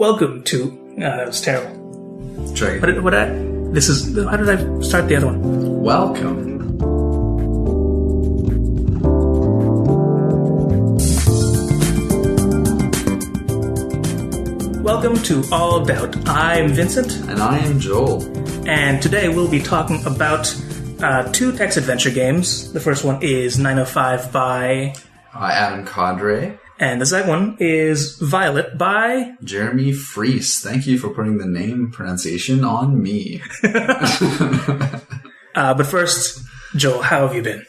Welcome to... that was terrible. Try again. How did I start the other one? Welcome. Welcome to All Doubt. I'm Vincent. And I am Joel. And today we'll be talking about two text adventure games. The first one is 905 by... Adam Cadre. And the second one is Violet by... Jeremy Freese. Thank you for putting the name pronunciation on me. But first, Joel, how have you been?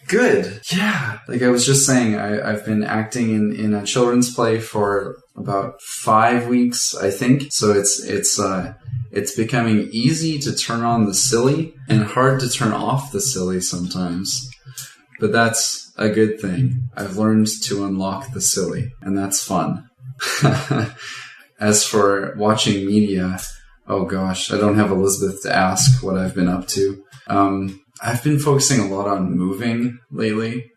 Good. Yeah. Like I was just saying, I've been acting in a children's play for about 5 weeks, I think. So it's becoming easy to turn on the silly and hard to turn off the silly sometimes. But that's a good thing. I've learned to unlock the silly, and that's fun. As for watching media, oh gosh, I don't have Elizabeth to ask what I've been up to. I've been focusing a lot on moving lately.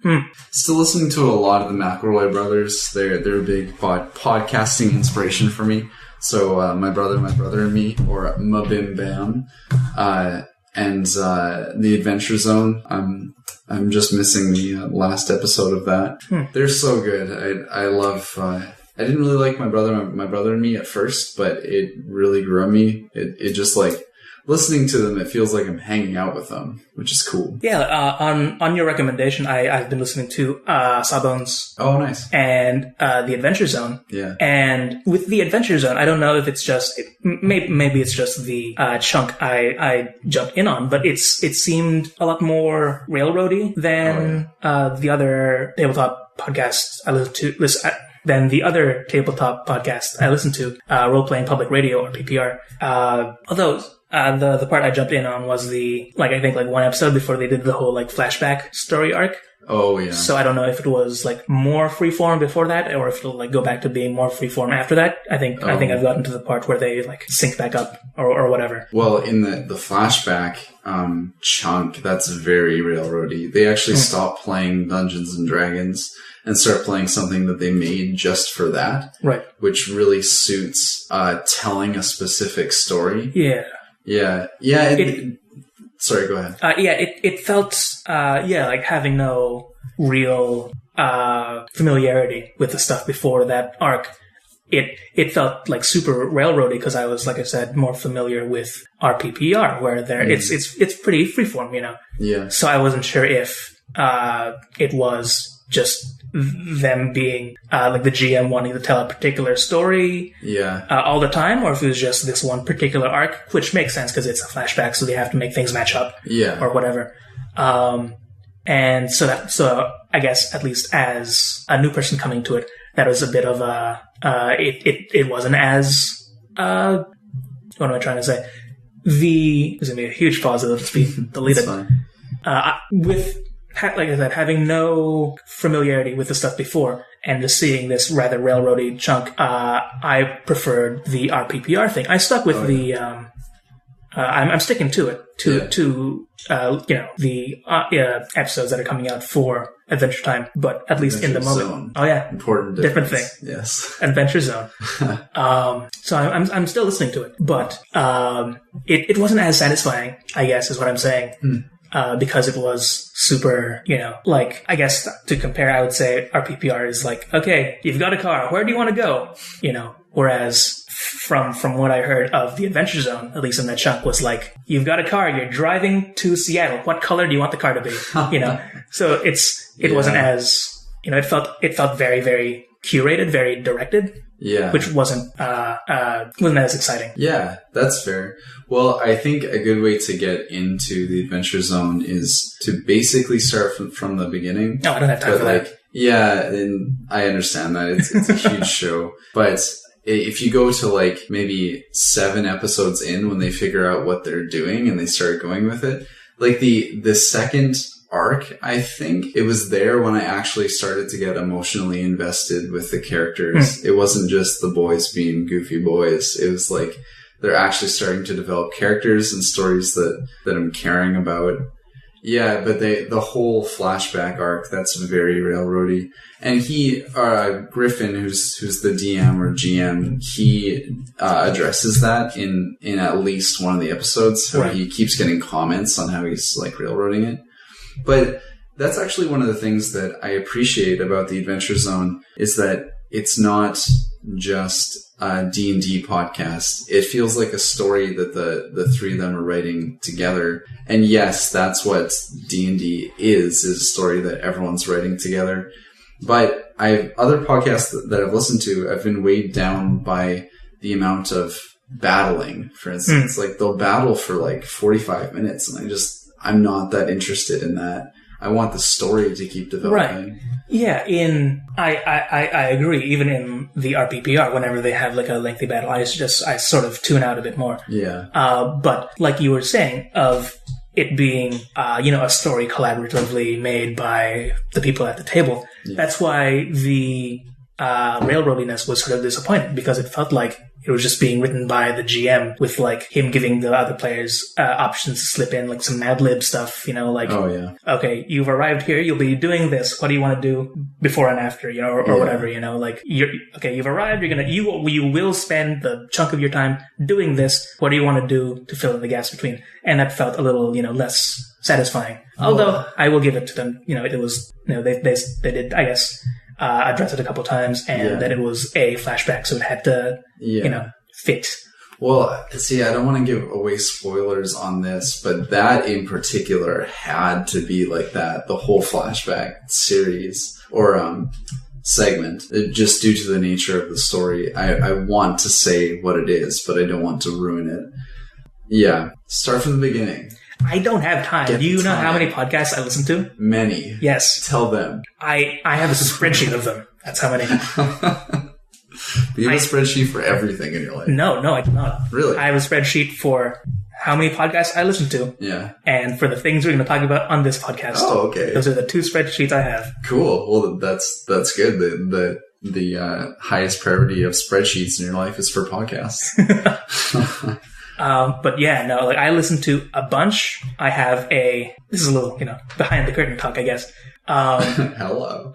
Still listening to a lot of the McElroy brothers. They're a big podcasting inspiration for me. So my brother and me, or Mabim Bam, and the Adventure Zone. I'm just missing the last episode of that. They're so good. I love. I didn't really like my brother and me at first, but it really grew on me. It just like listening to them. It feels like I'm hanging out with them, which is cool. Yeah. On your recommendation, I've been listening to Sawbones. Oh, nice. And the Adventure Zone. Yeah. And with the Adventure Zone, I don't know if it's just maybe it's just the chunk I jumped in on, but it seemed a lot more railroady than the other tabletop podcasts I listen to. Role Playing Public Radio, or PPR. Although the part I jumped in on was I think one episode before they did the whole flashback story arc. Oh yeah. So I don't know if it was more freeform before that, or if it'll go back to being more freeform after that. I think I've gotten to the part where they sync back up or whatever. Well, in the flashback chunk, that's very railroady. They actually stopped playing Dungeons and Dragons and start playing something that they made just for that. Right. Which really suits telling a specific story. Yeah. Yeah. Sorry, go ahead. It felt, like having no real familiarity with the stuff before that arc. It felt super railroady because I was, like I said, more familiar with RPPR, where it's pretty freeform, Yeah. So I wasn't sure if it was just them being the GM wanting to tell a particular story all the time, or if it was just this one particular arc, which makes sense because it's a flashback, so they have to make things match up or whatever. And so I guess at least as a new person coming to it, that was a bit of a it wasn't as what am I trying to say? There's gonna be a huge pause of the delete it. With like I said, having no familiarity with the stuff before and just seeing this rather railroady chunk, I preferred the RPPR thing. I stuck with I'm sticking to it, to the episodes that are coming out for Adventure Time, but at least Adventure in the moment. Zone. Oh yeah. Important different thing. Yes. Adventure Zone. So I'm still listening to it, but it wasn't as satisfying, I guess, is what I'm saying. Because it was super, I guess to compare, I would say RPPR is okay, you've got a car, where do you want to go? Whereas from what I heard of the Adventure Zone, at least in that chunk, was you've got a car, you're driving to Seattle, what color do you want the car to be? So it wasn't as, it felt very, very curated, very directed. Yeah. Which wasn't as exciting. Yeah, that's fair. Well, I think a good way to get into the Adventure Zone is to basically start from the beginning. No, I don't have time for that. Yeah, and I understand that. It's a huge show. But if you go to maybe 7 episodes in when they figure out what they're doing and they start going with it, the second arc, I think it was there when I actually started to get emotionally invested with the characters. It wasn't just the boys being goofy boys. It was they're actually starting to develop characters and stories that I'm caring about. Yeah, but the whole flashback arc, that's very railroady. And Griffin, who's the DM or GM, he addresses that in at least one of the episodes. So he keeps getting comments on how he's like railroading it. But that's actually one of the things that I appreciate about the Adventure Zone is that it's not just a D&D podcast. It feels like a story that the three of them are writing together. And yes, that's what D&D is a story that everyone's writing together. But other podcasts that I've listened to, I've been weighed down by the amount of battling, for instance. Like they'll battle for like 45 minutes and I'm not that interested in that. I want the story to keep developing. Right. Yeah, I agree. Even in the RPPR, whenever they have like a lengthy battle, I sort of tune out a bit more. Yeah. But like you were saying, of it being a story collaboratively made by the people at the table, that's why the railroadiness was sort of disappointing, because it felt like it was just being written by the GM with like him giving the other players options to slip in like some Mad Lib stuff, like, oh yeah, okay, you've arrived here, you'll be doing this. What do you want to do before and after, or whatever, like you've arrived, you will spend the chunk of your time doing this. What do you want to do to fill in the gaps between? And that felt a little, less satisfying. Although I will give it to them, it was, they did, I guess, address it a couple times, and that it was a flashback, so it had to, fit. Well, see, I don't want to give away spoilers on this, but that in particular had to be like that, the whole flashback series or segment, just due to the nature of the story. I want to say what it is, but I don't want to ruin it. Yeah, start from the beginning. I don't have time. Do you know how many podcasts I listen to? Many. Yes. Tell them. I have a spreadsheet of them. That's how many. You have a spreadsheet for everything in your life? No, I do not. Really? I have a spreadsheet for how many podcasts I listen to. Yeah. And for the things we're going to talk about on this podcast. Oh, okay. Those are the two spreadsheets I have. Cool. Well, that's good. The highest priority of spreadsheets in your life is for podcasts. But yeah, no, like I listen to a bunch. I have this is a little, behind the curtain talk, I guess. Hello.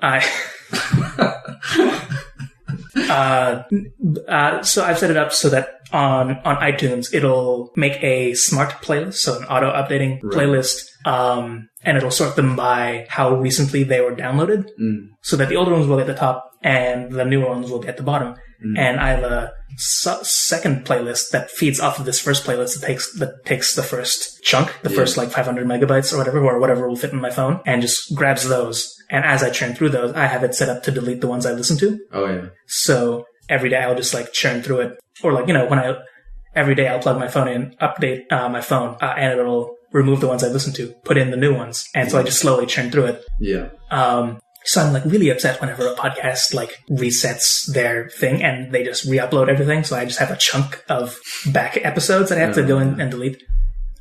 So I've set it up so that on iTunes, it'll make a smart playlist, so an auto-updating playlist, and it'll sort them by how recently they were downloaded, so that the older ones will be at the top and the newer ones will be at the bottom. And I have a second playlist that feeds off of this first playlist that takes the first chunk, the first like 500 megabytes or whatever will fit in my phone, and just grabs those. And as I churn through those, I have it set up to delete the ones I listen to. Oh yeah. So every day I'll just like churn through it, or like every day I'll plug my phone in, update my phone, and it'll remove the ones I listen to, put in the new ones, and so I just slowly churn through it. Yeah. So I'm like really upset whenever a podcast like resets their thing and they just re-upload everything. So I just have a chunk of back episodes that I have to go in and delete.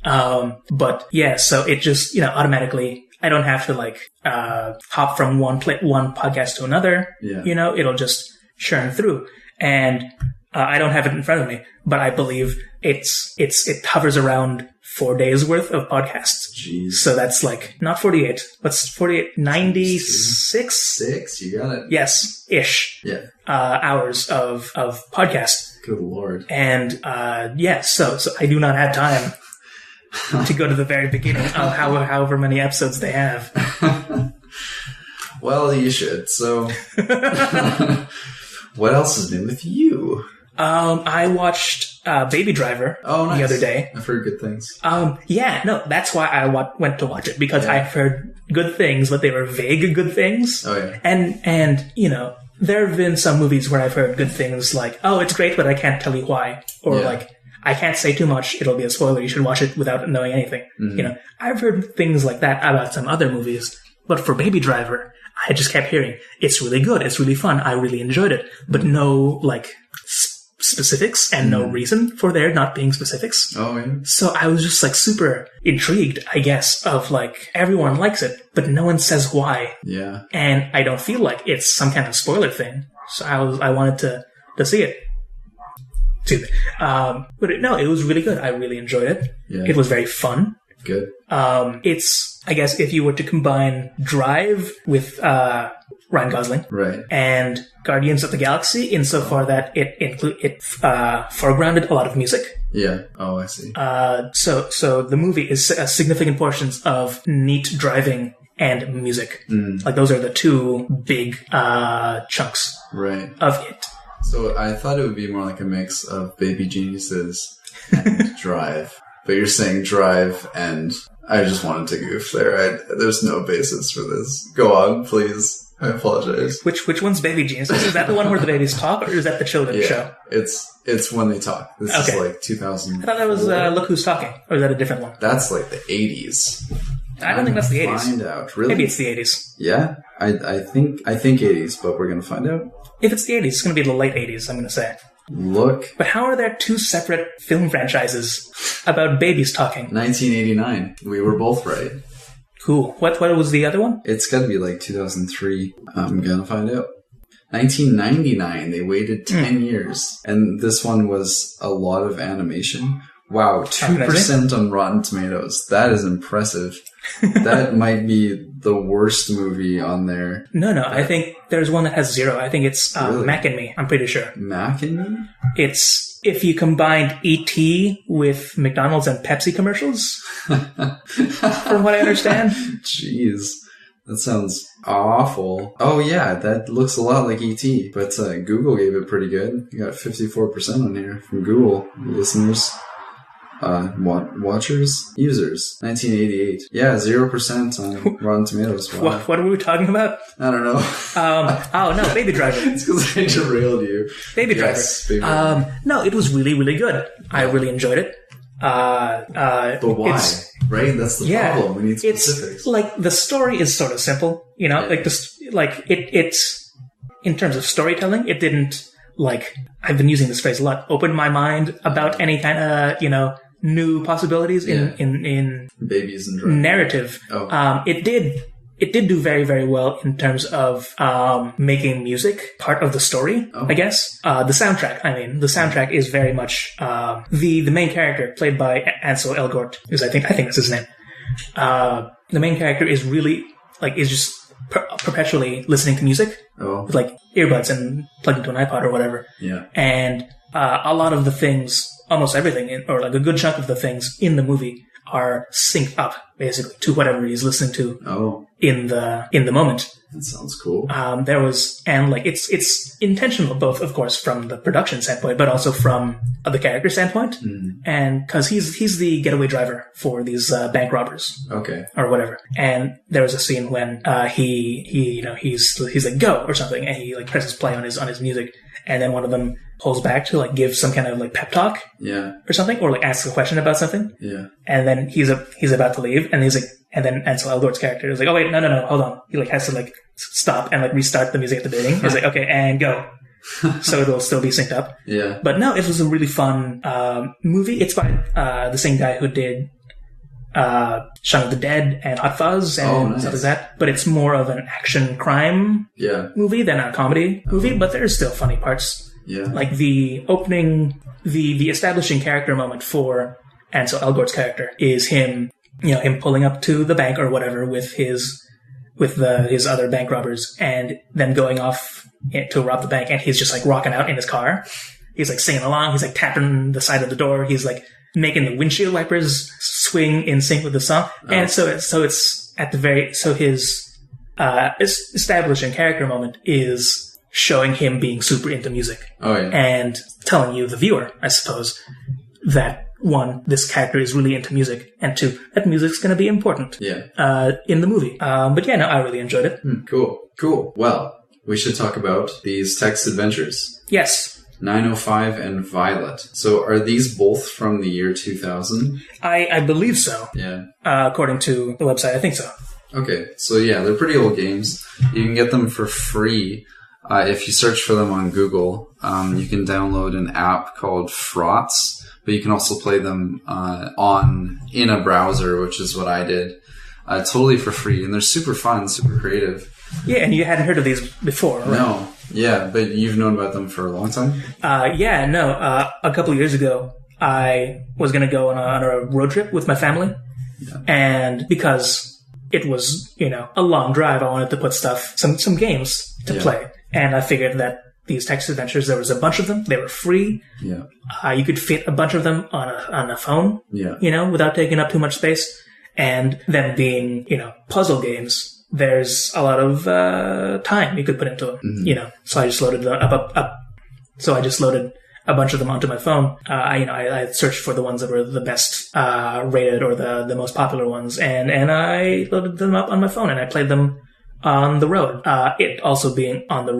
But yeah, so it just, automatically, I don't have to like, hop from one podcast to another. Yeah. It'll just churn through. And, I don't have it in front of me, but I believe it hovers around 4 days worth of podcasts. Jeez. So that's like, not 48. What's 48? 96? 6, you got it. Yes, ish. Yeah. Hours of podcast. Good Lord. And, so I do not have time to go to the very beginning of however many episodes they have. Well, you should. So, what else has been with you? I watched Baby Driver the other day. I've heard good things. That's why I went to watch it, because I've heard good things, but they were vague good things. Oh yeah. And there have been some movies where I've heard good things like, oh, it's great, but I can't tell you why, or like, I can't say too much, it'll be a spoiler, you should watch it without knowing anything. Mm-hmm. I've heard things like that about some other movies, but for Baby Driver, I just kept hearing, it's really good, it's really fun, I really enjoyed it, but no like specifics and no reason for there not being specifics. Oh, yeah. So I was just like super intrigued, I guess, of like everyone likes it, but no one says why. Yeah. And I don't feel like it's some kind of spoiler thing. So I wanted to see it. But it was really good. I really enjoyed it. Yeah. It was very fun. Good. It's, I guess, if you were to combine Drive with Ryan Gosling, right, and Guardians of the Galaxy, insofar that it foregrounded a lot of music. Yeah. Oh, I see. So the movie is significant portions of neat driving and music. Like those are the two big chunks of it. So I thought it would be more like a mix of Baby Geniuses and Drive. But you're saying Drive, and I just wanted to goof there. There's no basis for this. Go on, please. I apologize. Which one's Baby Geniuses? Is that the one where the babies talk, or is that the children's show? It's when they talk. This is like 2000. I thought that was Look Who's Talking, or is that a different one? That's like the 80s. I don't think that's the 80s. Find out. Really? Maybe it's the 80s. Yeah, I think 80s, but we're gonna find out. If it's the 80s, it's gonna be the late 80s. I'm gonna say. Look. But how are there two separate film franchises about babies talking? 1989. We were both right. Cool. What was the other one? It's got to be like 2003. I'm going to find out. 1999. They waited 10 years. And this one was a lot of animation. Wow. 2% on Rotten Tomatoes. That is impressive. That might be the worst movie on there. No. I think there's one that has 0. I think it's really? Mac and Me. I'm pretty sure. Mac and Me? It's if you combined E.T. with McDonald's and Pepsi commercials, from what I understand. Jeez. That sounds awful. Oh, yeah, that looks a lot like E.T., but Google gave it pretty good. You got 54% on here from Google listeners. Watchers? Users. 1988. Yeah, 0% on Rotten Tomatoes. Wow. What were we talking about? I don't know. Oh, no, Baby Driver. It's because I derailed you. Baby Driver. Baby Driver. No, it was really, really good. I really enjoyed it. But why? Right? That's the problem. We need specifics. It's like the story is sort of simple, you know, it's in terms of storytelling, it didn't I've been using this phrase a lot, open my mind about any kind of, new possibilities in babies and drugs. Narrative. Oh. It did do very, very well in terms of making music part of the story, I guess. The soundtrack is very much the main character played by Ansel Elgort, I think that's his name. The main character is really is just perpetually listening to music with earbuds and plugged into an iPod or whatever. Yeah. And a lot of the things, almost everything, or a good chunk of the things in the movie are synced up basically to whatever he's listening to in the moment. That sounds cool. It's intentional, both of course from the production standpoint, but also from the character standpoint, and because he's the getaway driver for these bank robbers, or whatever. And there was a scene when he's like go or something, and he presses play on his music, and then one of them pulls back to give some kind of pep talk, or something, or asks a question about something, and then he's about to leave, and and then Ansel Elgort's character is like, oh wait, no, hold on. He has to stop and restart the music at the beginning. He's like, okay, and go. So it'll still be synced up. Yeah. But no, it was a really fun movie. It's by the same guy who did Shaun of the Dead and Hot Fuzz and stuff like that. But it's more of an action crime movie than a comedy movie. But there's still funny parts. Yeah. The opening, the establishing character moment for Ansel Elgort's character is him pulling up to the bank or whatever with his other bank robbers, and then going off to rob the bank, and he's just rocking out in his car. He's singing along. He's tapping the side of the door. He's making the windshield wipers swing in sync with the song. And so it's at the his establishing character moment is showing him being super into music. And telling you, the viewer, I suppose, that one, this character is really into music, and two, that music's going to be important in the movie. But yeah, no, I really enjoyed it. Cool. Well, we should talk about these text adventures. Yes. 905 and Violet. So are these both from the year 2000? I believe so. Yeah. According to the website, I think so. Okay. So yeah, they're pretty old games. You can get them for free. If you search for them on Google, you can download an app called Fraughts. But you can also play them in a browser, which is what I did, totally for free. And they're super fun, super creative. Yeah, and you hadn't heard of these before, right? No. Yeah, but you've known about them for a long time? A couple of years ago, I was going to go on a road trip with my family. And because it was, a long drive, I wanted to put some games to play. And I figured that these text adventures, there was a bunch of them. They were free. Yeah. You could fit a bunch of them on a phone, without taking up too much space. And them being, puzzle games, there's a lot of time you could put into them, So I just loaded a bunch of them onto my phone. I searched for the ones that were the best rated or the most popular ones, and I loaded them up on my phone, and I played them on the road. It being on the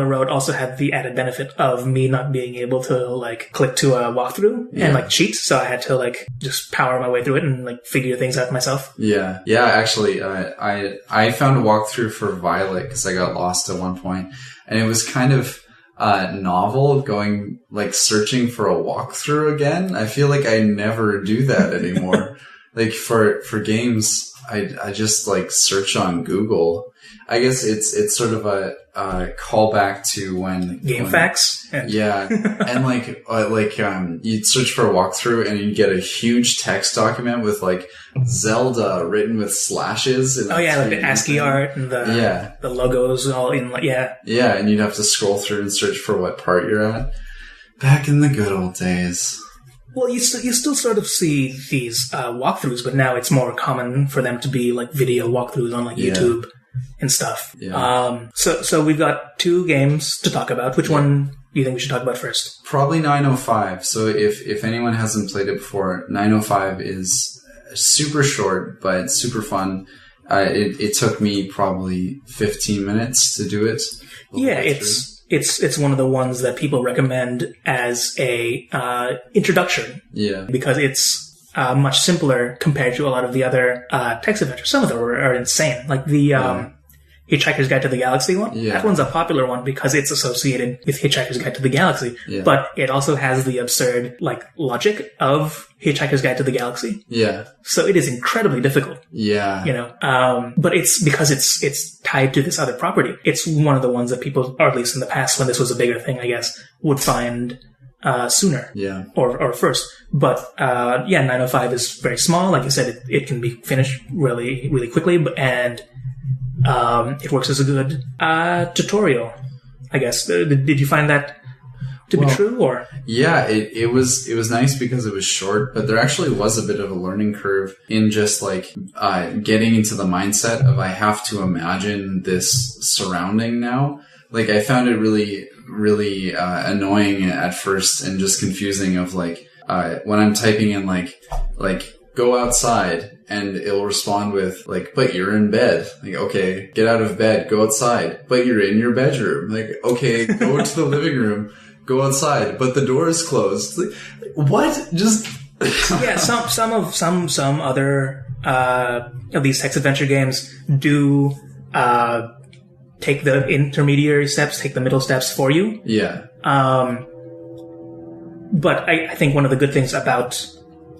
road also had the added benefit of me not being able to click to a walkthrough and cheat. So I had to just power my way through it and figure things out myself. Yeah. Actually, I found a walkthrough for Violet because I got lost at one point, and it was kind of novel going searching for a walkthrough again. I feel like I never do that anymore. For games, I just search on Google. I guess it's sort of a callback to when GameFAQs. And you'd search for a walkthrough and you'd get a huge text document with Zelda written with slashes. And the ASCII art and the logos all in and you'd have to scroll through and search for what part you're at. Back in the good old days. Well, you still sort of see these walkthroughs, but now it's more common for them to be video walkthroughs on YouTube and stuff. Yeah. So we've got 2 games to talk about. Which one do you think we should talk about first? Probably 905. So if anyone hasn't played it before, 905 is super short but super fun. It took me probably 15 minutes to do it. Yeah, it's one of the ones that people recommend as a introduction. Yeah. Because it's much simpler compared to a lot of the other text adventures. Some of them are insane. Like the Hitchhiker's Guide to the Galaxy one. Yeah. That one's a popular one because it's associated with Hitchhiker's Guide to the Galaxy. Yeah. But it also has the absurd logic of Hitchhiker's Guide to the Galaxy. Yeah. So it is incredibly difficult. Yeah. But it's because it's tied to this other property. It's one of the ones that people, or at least in the past when this was a bigger thing, I guess, would find sooner. Yeah. Or first. But 905 is very small. Like you said, it can be finished really, really quickly, and it works as a good tutorial, I guess. Did you find that to be true, or? Yeah, it was nice because it was short, but there actually was a bit of a learning curve in just getting into the mindset of I have to imagine this surrounding now. I found it really, really annoying at first and just confusing of when I'm typing in go outside, and it'll respond with but you're in bed. Okay, get out of bed, go outside, but you're in your bedroom. Okay, go to the living room, go outside, but the door is closed. What? Just yeah. Some other of these text adventure games do take the intermediary steps, take the middle steps for you. Yeah. But I think one of the good things about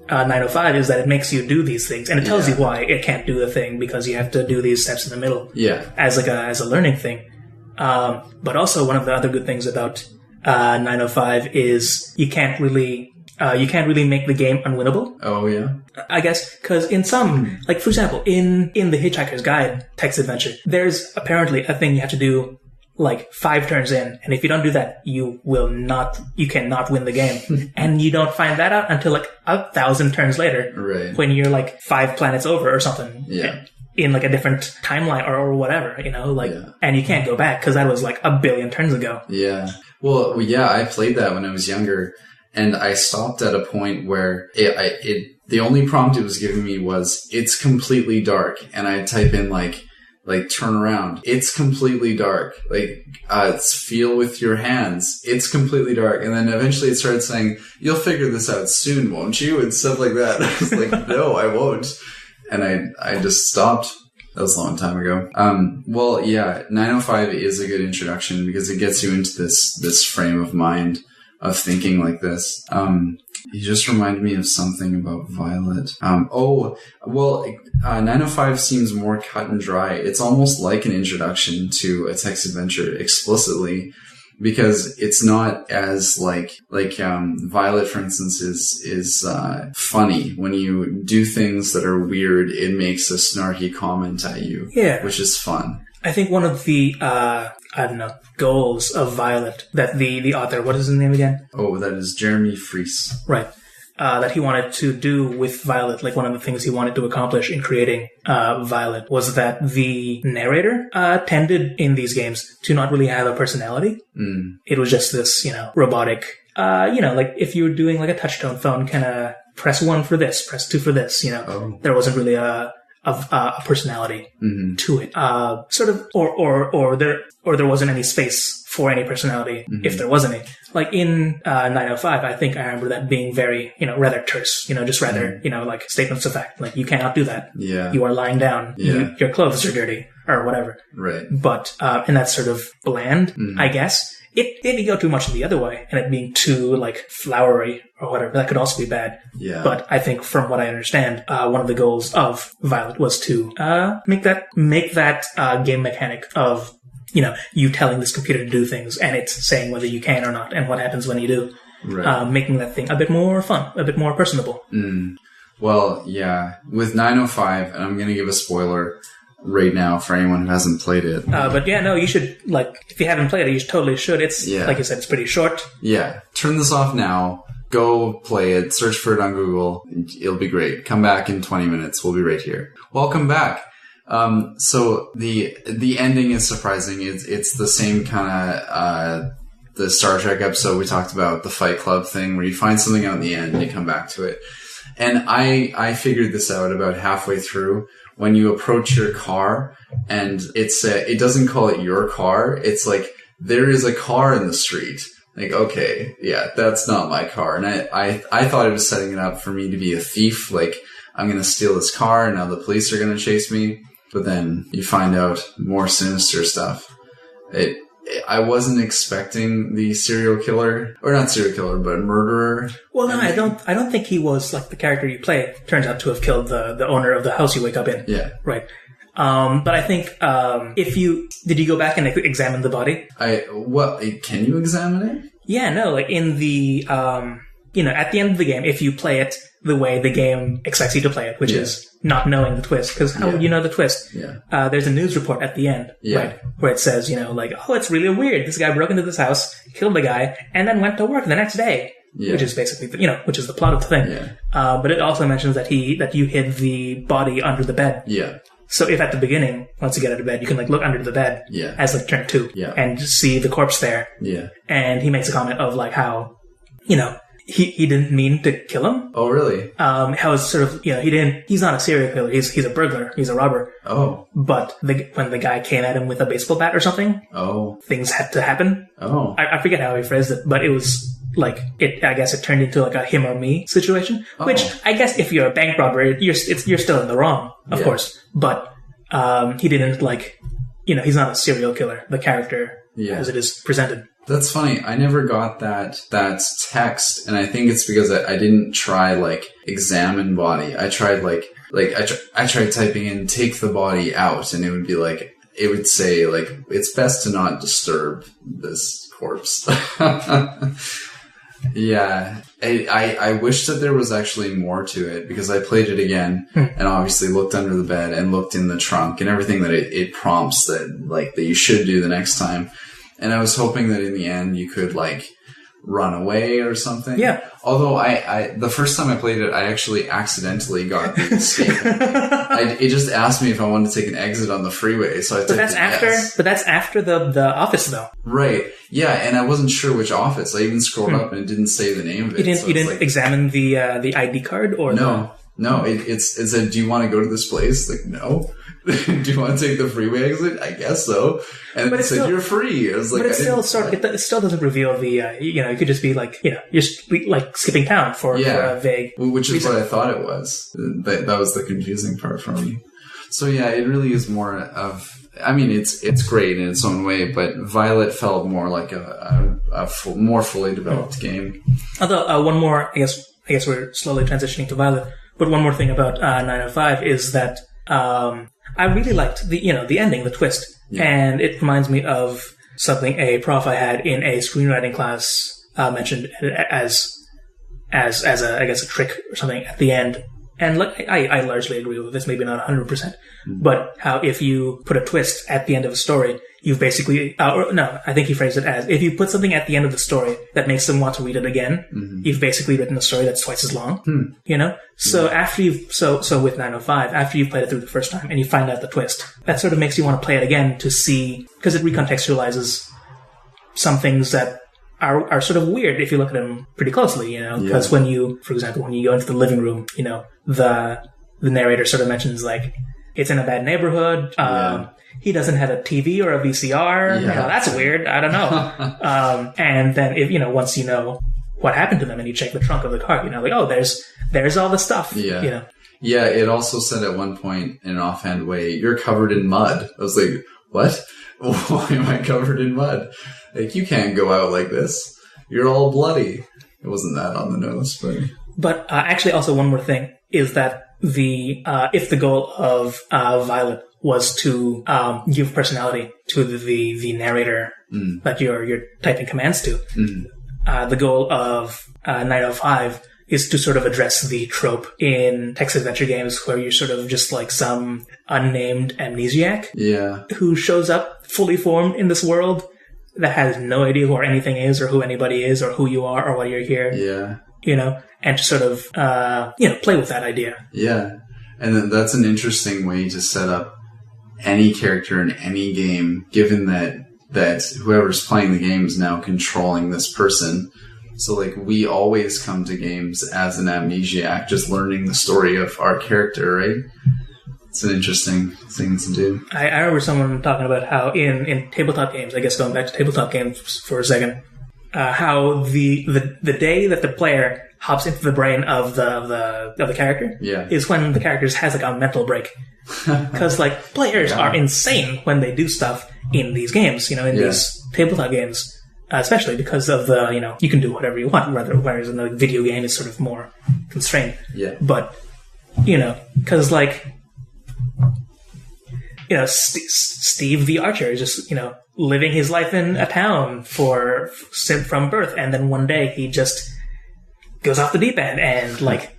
905 is that it makes you do these things, and it tells you why it can't do the thing because you have to do these steps in the middle. Yeah. As a learning thing. But also one of the other good things about 905 is you can't really make the game unwinnable. Oh yeah. I guess because in some, for example, in the Hitchhiker's Guide text adventure, there's apparently a thing you have to do 5 turns in, and if you don't do that, you cannot win the game. And you don't find that out until 1,000 turns later. Right. When you're 5 planets over or something. Yeah. In a different timeline or whatever, and you can't go back because that was 1 billion turns ago. Yeah. Well, yeah, I played that when I was younger, and I stopped at a point where the only prompt it was giving me was, it's completely dark. And I type in turn around. It's completely dark. It's feel with your hands. It's completely dark. And then eventually it started saying, you'll figure this out soon, won't you? And stuff like that. I was no, I won't. And I just stopped. That was a long time ago. 905 is a good introduction because it gets you into this frame of mind of thinking like this. You just reminded me of something about Violet. 905 seems more cut and dry. It's almost like an introduction to a text adventure explicitly. because it's not as like Violet, for instance, is funny. When you do things that are weird, it makes a snarky comment at you, which is fun. I think one of the goals of Violet that the author, what is his name again? Oh, that is Jeremy Fries. Right. That he wanted to do with Violet, like one of the things he wanted to accomplish in creating Violet was that the narrator tended in these games to not really have a personality. It was just this, robotic, like if you were doing like a touch-tone phone, kind of press 1 for this, press 2 for this, There wasn't really a personality to it. Sort of, or there wasn't any space for any personality if there was any. Like in 905, I think I remember that being very, rather terse, just rather, like statements of fact. Like, you cannot do that. Yeah. You are lying down. Yeah. Your clothes are dirty, or whatever. Right. But, and that's sort of bland, I guess. It didn't go too much the other way, and it being too, like, flowery or whatever. That could also be bad. Yeah. But I think, from what I understand, one of the goals of Violet was to make that game mechanic of, you telling this computer to do things, and it's saying whether you can or not, and what happens when you do. Right. Making that thing a bit more fun, a bit more personable. Well, yeah. With 905, and I'm going to give a spoiler right now for anyone who hasn't played it. But yeah, no, you should, like, if you haven't played it, you totally should. It's, like you said, it's pretty short. Yeah. Turn this off now. Go play it. Search for it on Google. It'll be great. Come back in 20 minutes. We'll be right here. Welcome back. So the ending is surprising. It's the same kind of, the Star Trek episode we talked about, the Fight Club thing, where you find something out in the end and you come back to it. And I figured this out about halfway through. When you approach your car and it doesn't call it your car. It's like, there is a car in the street. Like, okay, yeah, that's not my car. And I thought it was setting it up for me to be a thief. Like, I'm going to steal this car and now the police are going to chase me. But then you find out more sinister stuff. I wasn't expecting the serial killer, or not serial killer, but murderer. Well, no, I don't think he was like the character you play. Turns out to have killed the owner of the house you wake up in. Yeah. Right. But I think, did you go back and examine the body? Can you examine it? Yeah, no, like in the, at the end of the game, if you play it the way the game expects you to play it, which is not knowing the twist, because how would you know the twist? Yeah. There's a news report at the end, right, where it says, it's really weird. This guy broke into this house, killed the guy, and then went to work the next day, which is basically, which is the plot of the thing. Yeah. But it also mentions that you hid the body under the bed. Yeah. So if at the beginning, once you get out of bed, you can look under the bed as like turn 2 and just see the corpse there. Yeah. And he makes a comment of like how, he didn't mean to kill him. Oh, really? How it's sort of, he's not a serial killer. He's a burglar. He's a robber. Oh. But when the guy came at him with a baseball bat or something, things had to happen. Oh. I forget how he phrased it, but it was like, I guess it turned into like a him or me situation, which I guess if you're a bank robber, you're still in the wrong, of course. But, he didn't he's not a serial killer, the character as it is presented. That's funny. I never got that text, and I think it's because I didn't try examine body. I tried I tried typing in take the body out, and it would say it's best to not disturb this corpse. Yeah. I wish that there was actually more to it, because I played it again and obviously looked under the bed and looked in the trunk and everything that it prompts that you should do the next time. And I was hoping that in the end you could run away or something. Yeah. Although the first time I played it, I actually accidentally got the escape. It just asked me if I wanted to take an exit on the freeway, so I typed yes. But that's after the office, though. Right. Yeah, and I wasn't sure which office. I even scrolled up and it didn't say the name of it. You didn't examine the ID card or no. No, it said, do you want to go to this place? No. Do you want to take the freeway exit? I guess so. And it said, you're free. I was like, but it still doesn't reveal the, it could just be you're skipping town for a vague which is reason. what I thought it was. That was the confusing part for me. So yeah, it really is more of, it's great in its own way, but Violet felt more like a more fully developed game. Although, one more, I guess we're slowly transitioning to Violet. But one more thing about 905 is that I really liked the ending, the twist, and it reminds me of something a prof I had in a screenwriting class mentioned as a trick or something at the end. And I largely agree with this, maybe not 100%, but how if you put a twist at the end of a story, you've basically, I think he phrased it as, if you put something at the end of the story that makes them want to read it again, you've basically written a story that's twice as long, So after so with 905, after you've played it through the first time and you find out the twist, that sort of makes you want to play it again to see, because it recontextualizes some things that are sort of weird if you look at them pretty closely, because when you go into the living room, the narrator sort of mentions like, it's in a bad neighborhood, he doesn't have a TV or a VCR, that's weird, I don't know. And then if, once you know what happened to them and you check the trunk of the car, like, oh, there's all the stuff, Yeah, it also said at one point in an offhand way, you're covered in mud. I was like, what? Why am I covered in mud? Like, you can't go out like this. You're all bloody. It wasn't that on the nose, but actually, also one more thing is that if the goal of Violet was to give personality to the narrator that you're typing commands to, the goal of 905 is to sort of address the trope in text adventure games where you're sort of just like some unnamed amnesiac who shows up fully formed in this world that has no idea who anything is or who anybody is or who you are or why you're here. And to sort of, play with that idea. Yeah. And then that's an interesting way to set up any character in any game, given that whoever's playing the game is now controlling this person. So, like, we always come to games as an amnesiac, just learning the story of our character, right? It's an interesting thing to do. I remember someone talking about how in tabletop games, I guess going back to tabletop games for a second, how the day that the player hops into the brain of the character is when the character has like a mental break. Because like players are insane when they do stuff in these games, in these tabletop games. Especially because of the, you can do whatever you want, whereas in the video game it's sort of more constrained. Yeah. But, because like, Steve the Archer is just, living his life in a town from birth, and then one day he just goes off the deep end and like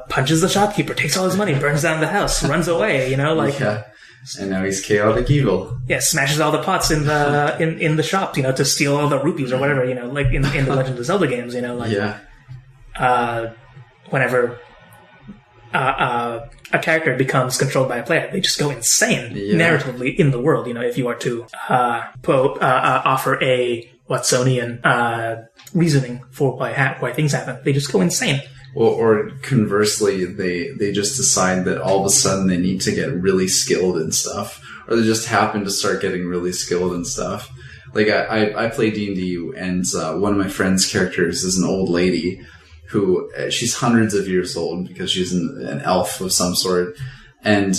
punches the shopkeeper, takes all his money, burns down the house, runs away, And now he's chaotic evil. Yeah, smashes all the pots in the shop, to steal all the rupees or whatever, like in the Legend of Zelda games, whenever a character becomes controlled by a player, they just go insane narratively in the world. If you are to offer a Watsonian reasoning for why things happen, they just go insane. Or conversely, they just decide that all of a sudden they need to get really skilled in stuff, or they just happen to start getting really skilled in stuff. Like I play D&D, and one of my friend's characters is an old lady who she's hundreds of years old because she's an elf of some sort, and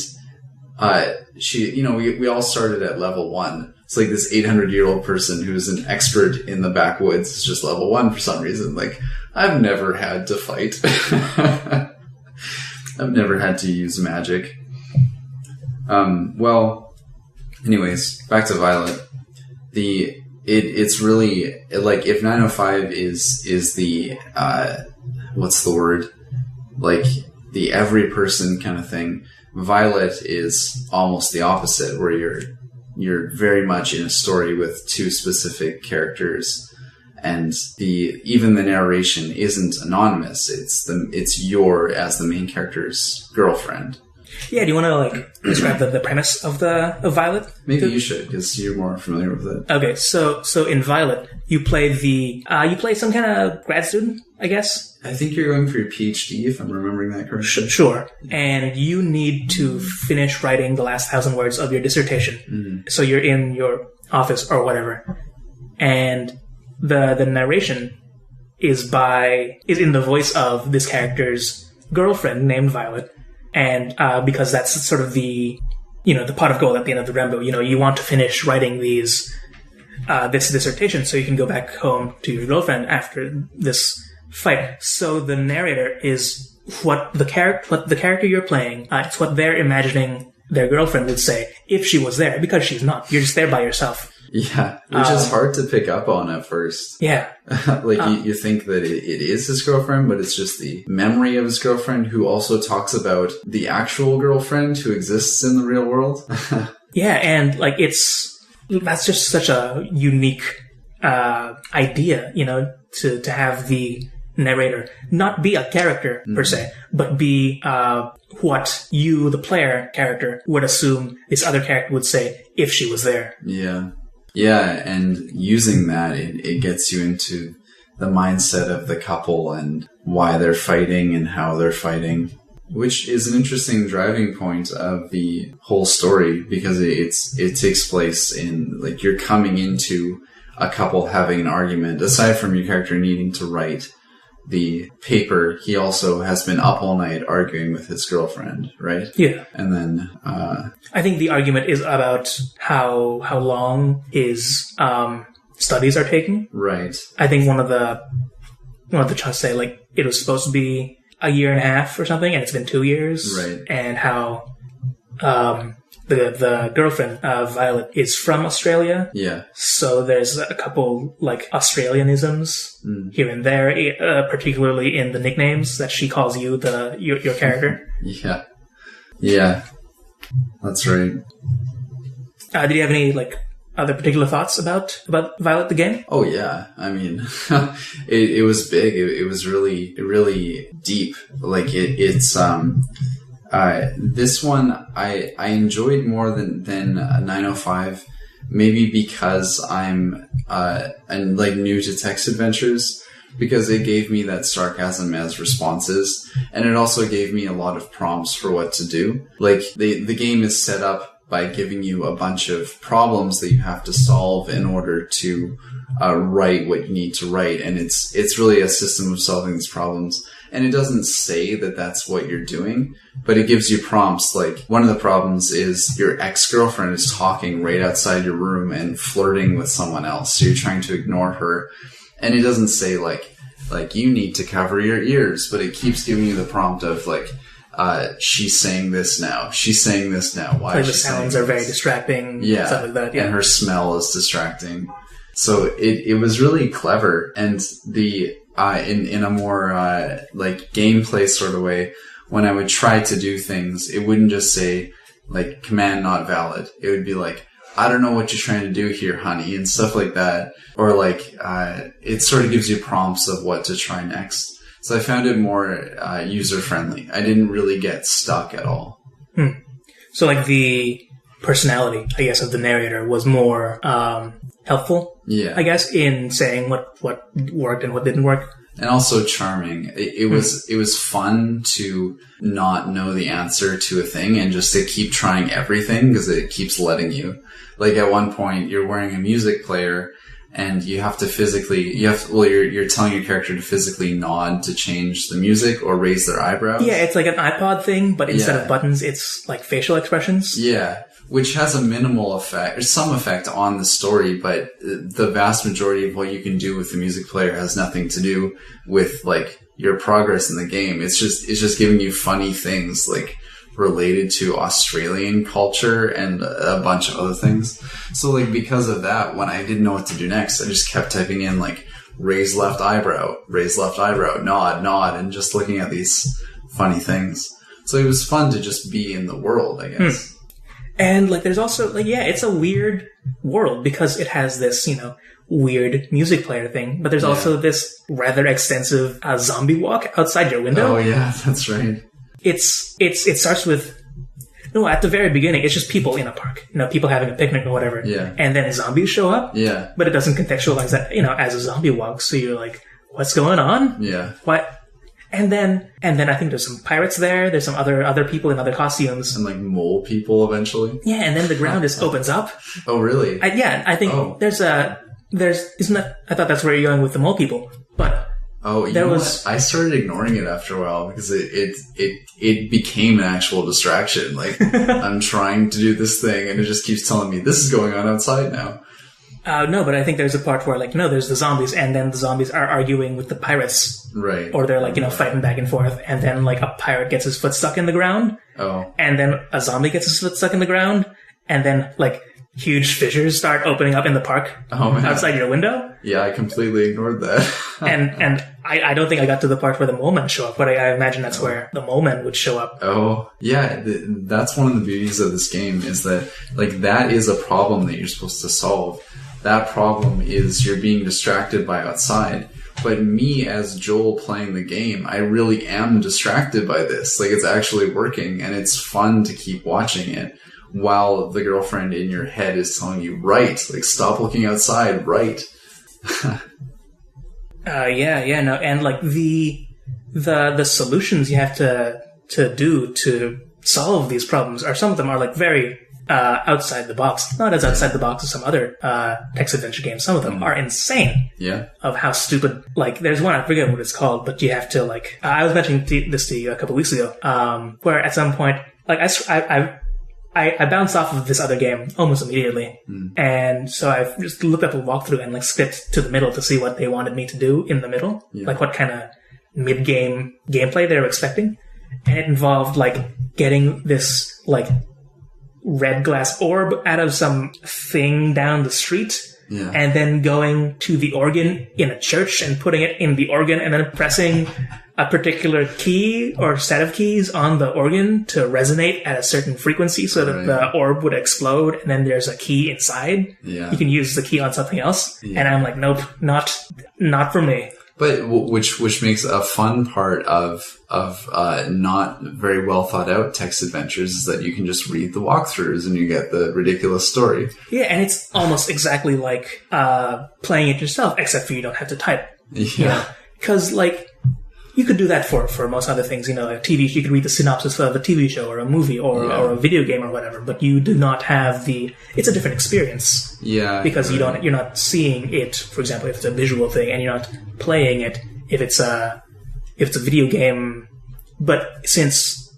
she, we all started at level 1. It's like this 800-year-old person who's an expert in the backwoods is just level 1 for some reason. Like, I've never had to fight. I've never had to use magic. Well, anyways, back to Violet. It's really, like, if 905 is the, what's the word? Like, the every person kind of thing, Violet is almost the opposite, where you're very much in a story with two specific characters, and even the narration isn't anonymous. It's your as the main character's girlfriend. Yeah, do you want to describe the premise of Violet? Maybe you should, because you're more familiar with it. Okay, so in Violet, you play some kind of grad student, I guess. I think you're going for your PhD, if I'm remembering that correctly. Sure. And you need to finish writing the last 1,000 words of your dissertation. Mm-hmm. So you're in your office or whatever, and the narration is in the voice of this character's girlfriend named Violet. And because that's sort of the pot of gold at the end of the rainbow, you want to finish writing this dissertation so you can go back home to your girlfriend after this fight. So the narrator is what the character you're playing. It's what they're imagining their girlfriend would say if she was there, because she's not. You're just there by yourself. Yeah, which is hard to pick up on at first. Yeah. You think that it is his girlfriend, but it's just the memory of his girlfriend, who also talks about the actual girlfriend who exists in the real world. Yeah, and that's just such a unique idea, to have the narrator not be a character per se, but be what you, the player character, would assume this other character would say if she was there. Yeah. Yeah, and using that, it gets you into the mindset of the couple and why they're fighting and how they're fighting, which is an interesting driving point of the whole story, because it takes place in, you're coming into a couple having an argument. Aside from your character needing to write the paper, he also has been up all night arguing with his girlfriend, right? Yeah. And then I think the argument is about how long his studies are taking. Right. I think one of the chunks say it was supposed to be a year and a half or something, and it's been 2 years. Right. And how the girlfriend of Violet is from Australia. Yeah. So there's a couple Australianisms here and there, particularly in the nicknames that she calls you, your character. Yeah. Yeah. That's right. Did you have any other particular thoughts about Violet the game? Oh yeah, I mean, it was big. It was really deep. This one I enjoyed more than 905, maybe because I'm new to text adventures, because it gave me that sarcasm as responses, and it also gave me a lot of prompts for what to do. The game is set up by giving you a bunch of problems that you have to solve in order to write what you need to write, and it's really a system of solving these problems. And it doesn't say that that's what you're doing, but it gives you prompts. One of the problems is your ex-girlfriend is talking right outside your room and flirting with someone else, so you're trying to ignore her. And it doesn't say you need to cover your ears, but it keeps giving you the prompt of she's saying this now. She's saying this now. Why? The sounds are very distracting. Yeah. Stuff like that. Yeah. And her smell is distracting. So it was really clever. And in a more gameplay sort of way, when I would try to do things, it wouldn't just say command not valid. It would be I don't know what you're trying to do here, honey, and stuff like that. Or it sort of gives you prompts of what to try next. So I found it more user-friendly. I didn't really get stuck at all. So the personality, I guess, of the narrator was more helpful, yeah, I guess, in saying what worked and what didn't work. And also charming. It was fun to not know the answer to a thing and just to keep trying everything, because it keeps letting you. At one point, you're wearing a music player, and you have to you're telling your character to physically nod to change the music or raise their eyebrows. Yeah, it's like an iPod thing, but instead of buttons, it's facial expressions. Yeah, which has a minimal effect, or some effect on the story, but the vast majority of what you can do with the music player has nothing to do with your progress in the game. It's just giving you funny things related to Australian culture and a bunch of other things. So because of that, when I didn't know what to do next, I just kept typing in raise left eyebrow, nod, and just looking at these funny things. So it was fun to just be in the world, I guess. And there's also it's a weird world, because it has this, weird music player thing, but there's also this rather extensive zombie walk outside your window. Oh yeah, that's right. It starts with, at the very beginning, it's just people in a park, people having a picnic or whatever. Yeah. And then zombies show up. Yeah. But it doesn't contextualize that, as a zombie walk. So you're what's going on? Yeah. What? And then I think there's some pirates there. There's some other people in other costumes. And mole people eventually. Yeah. And then the ground just opens up. Oh, really? I think isn't that, I thought that's where you're going with the mole people, but. Oh, I started ignoring it after a while, because it became an actual distraction. I'm trying to do this thing, and it just keeps telling me this is going on outside now. No, but I think there's a part where there's the zombies, and then the zombies are arguing with the pirates, right? Or they're fighting back and forth, and then a pirate gets his foot stuck in the ground. Oh, and then a zombie gets his foot stuck in the ground, and then huge fissures start opening up in the park outside your window. Yeah, I completely ignored that. and I don't think I got to the part where the mole men show up, but I imagine that's where the mole men would show up. Oh, yeah. That's one of the beauties of this game is that, like, that is a problem that you're supposed to solve. That problem is you're being distracted by outside. But me as Joel playing the game, I really am distracted by this. Like, it's actually working, and it's fun to keep watching it while the girlfriend in your head is telling you, right, like, stop looking outside, right. No, and like the solutions you have to do to solve these problems some of them are like very outside the box. Not as outside the box as some other text adventure games. Some of them are insane. Yeah. Of how stupid. Like, there's one, I forget what it's called, but you have to, like, I was mentioning this to you a couple weeks ago, where at some point, like, I bounced off of this other game almost immediately. And so I've just looked up a walkthrough and, like, skipped to the middle to see what they wanted me to do in the middle. Yeah. Like, what kind of mid-game gameplay they were expecting. And it involved, like, getting this, like, red glass orb out of some thing down the street. Yeah. And then going to the organ in a church and putting it in the organ and then pressing a particular key or set of keys on the organ to resonate at a certain frequency so that the orb would explode, and then there's a key inside. Yeah. You can use the key on something else. Yeah. And I'm like, nope, not for me. But which makes a fun part of not very well thought out text adventures is that you can just read the walkthroughs and you get the ridiculous story. Yeah, and it's almost exactly like playing it yourself, except for you don't have to type. Yeah. Because, like, you could do that for most other things, like TV. You could read the synopsis of a TV show or a movie or a video game or whatever, but you do not have it's a different experience. Yeah. Because you're not seeing it, for example, if it's a visual thing, and you're not playing it if it's a video game. But since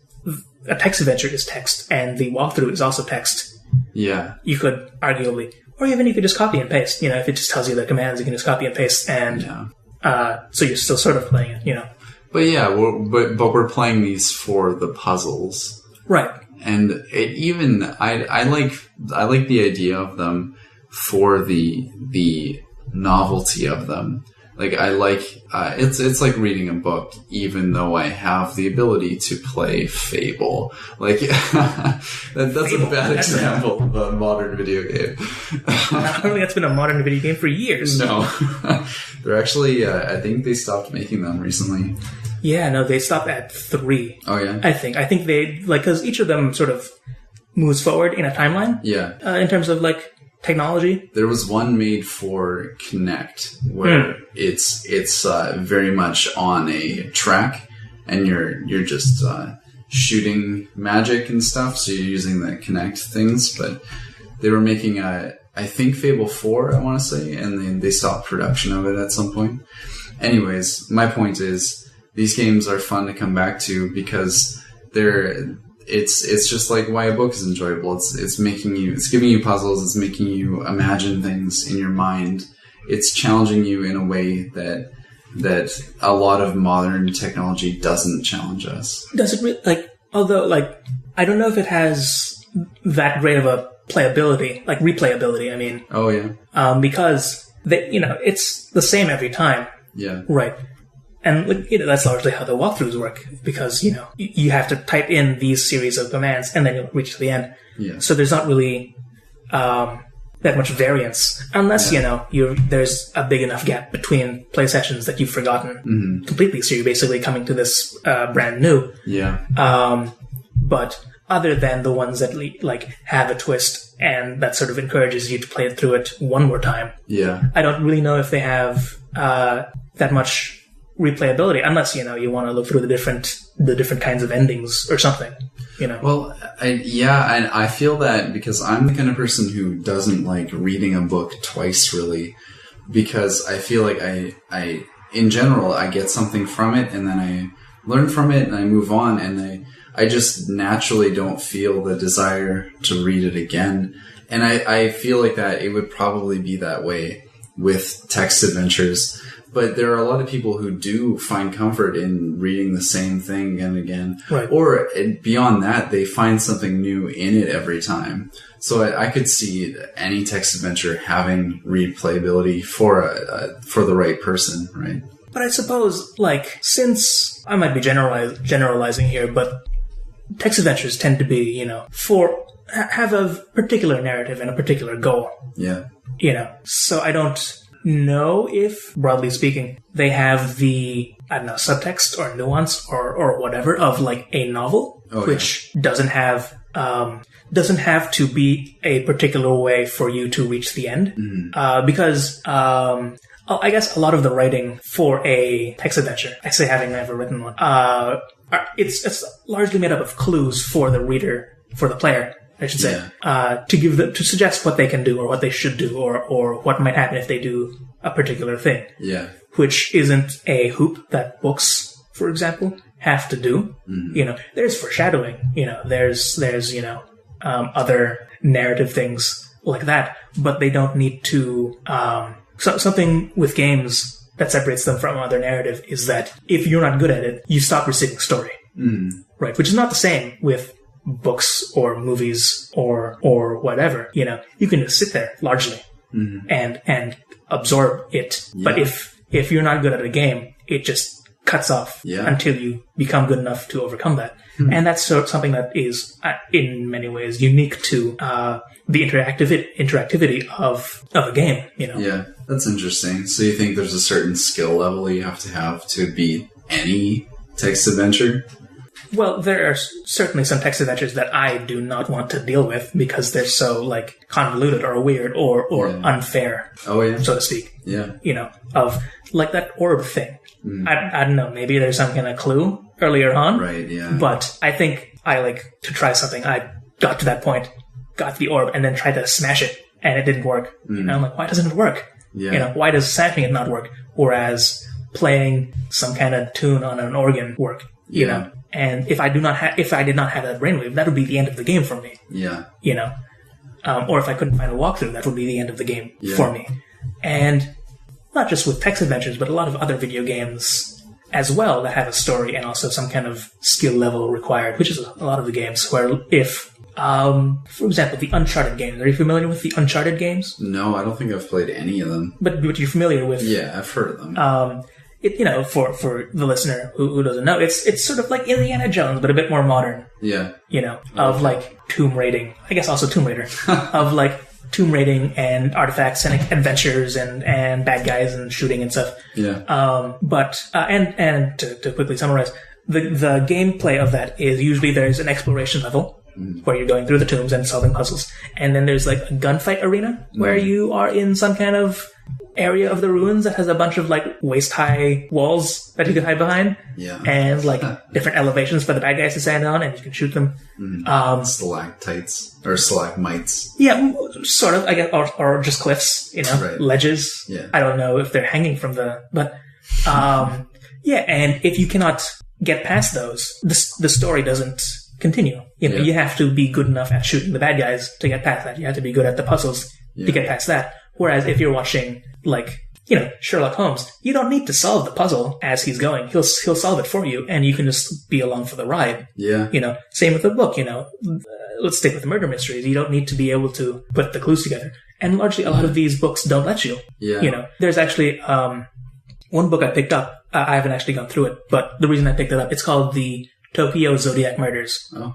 a text adventure is text and the walkthrough is also text, you could arguably, or even you could just copy and paste, if it just tells you the commands, you can just copy and paste and, so you're still sort of playing it, But yeah, but we're playing these for the puzzles, right? And I like the idea of them for the novelty of them. Like, I like it's like reading a book, even though I have the ability to play Fable. Like, that's Fable. A bad example of a modern video game. I don't think that's been a modern video game for years. No, they're actually. I think they stopped making them recently. Yeah, no, they stopped at 3. Oh yeah, I think they because each of them sort of moves forward in a timeline. Yeah, in terms of like technology. There was one made for Kinect where it's very much on a track, and you're just shooting magic and stuff. So you're using the Kinect things, but they were making I think Fable 4, I want to say, and then they stopped production of it at some point. Anyways, my point is these games are fun to come back to because it's just like why a book is enjoyable. It's giving you puzzles, it's making you imagine things in your mind. It's challenging you in a way that a lot of modern technology doesn't challenge us. Does it really, although I don't know if it has that great of a replayability, I mean. Oh yeah. Because it's the same every time. Yeah. Right. And that's largely how the walkthroughs work, because you have to type in these series of commands and then you'll reach to the end. Yeah. So there's not really that much variance, unless there's a big enough gap between play sessions that you've forgotten completely. So you're basically coming to this brand new. Yeah. But other than the ones that have a twist and that sort of encourages you to play through it one more time. Yeah. I don't really know if they have that much replayability, unless you want to look through the different kinds of endings or something. Well, I feel that because I'm the kind of person who doesn't like reading a book twice, really, because I feel like I in general I get something from it and then I learn from it and I move on, and I just naturally don't feel the desire to read it again. And I feel like that it would probably be that way with text adventures. But there are a lot of people who do find comfort in reading the same thing again and again. Right. Or beyond that, they find something new in it every time. So I could see any text adventure having replayability for the right person, right? But I suppose, like, since I might be generalizing here, but text adventures tend to be, you know, have a particular narrative and a particular goal. Yeah. You know, so I don't know if, broadly speaking, they have the, I don't know, subtext or nuance or whatever of, like, a novel, which doesn't have to be a particular way for you to reach the end. Mm-hmm. Because I guess a lot of the writing for a text adventure, actually having never written one, it's largely made up of clues for the reader, for the player, I should say, to suggest what they can do or what they should do or what might happen if they do a particular thing. Yeah. Which isn't a hoop that books, for example, have to do. Mm-hmm. You know, there's foreshadowing, you know, there's you know, other narrative things like that, but they don't need to, something with games that separates them from other narrative is that if you're not good at it, you stop receiving story. Mm. Right. Which is not the same with books or movies or whatever. You know, you can just sit there largely and absorb it. Yeah. But if you're not good at a game, it just cuts off until you become good enough to overcome that. Mm. And that's something that is in many ways unique to the interactivity of a game, you know. Yeah, that's interesting. So you think there's a certain skill level you have to beat any text adventure? Well, there are certainly some text adventures that I do not want to deal with because they're so, like, convoluted or weird or unfair, so to speak. Yeah. You know, of, like, that orb thing. Mm. I don't know, maybe there's some kind of clue earlier on. Right, yeah. But I think to try something, I got to that point, got the orb, and then tried to smash it, and it didn't work. Mm. And I'm like, why doesn't it work? Yeah. You know, why does smashing it not work? Whereas playing some kind of tune on an organ work, you know? And if I did not have that brainwave, that would be the end of the game for me. Yeah. You know? Or if I couldn't find a walkthrough, that would be the end of the game for me. And not just with text adventures, but a lot of other video games as well that have a story and also some kind of skill level required, which is a lot of the games where if, for example, the Uncharted games. Are you familiar with the Uncharted games? No, I don't think I've played any of them. But you're familiar with... Yeah, I've heard of them. You know, for the listener who doesn't know, it's sort of like Indiana Jones, but a bit more modern. Yeah. You know, of like tomb raiding. I guess also Tomb Raider. Of like tomb raiding and artifacts and adventures and bad guys and shooting and stuff. Yeah. But to quickly summarize, the gameplay of that is usually there's an exploration level where you're going through the tombs and solving puzzles. And then there's like a gunfight arena where you are in some kind of area of the ruins that has a bunch of like waist-high walls that you can hide behind. Yeah. And like different elevations for the bad guys to stand on and you can shoot them. Stalactites or stalagmites. Yeah, sort of, I guess, or just cliffs, you know, ledges. Yeah. I don't know if they're hanging from but yeah, and if you cannot get past those, the story doesn't continue. You know, you have to be good enough at shooting the bad guys to get past that. You have to be good at the puzzles to get past that. Whereas if you're watching, like, you know, Sherlock Holmes, you don't need to solve the puzzle as he's going. He'll solve it for you, and you can just be along for the ride. Yeah. You know, same with the book, you know. Let's stick with the murder mysteries. You don't need to be able to put the clues together. And largely, a lot of these books don't let you. Yeah. You know, there's actually one book I picked up. I haven't actually gone through it, but the reason I picked it up, it's called The Tokyo Zodiac Murders. Oh.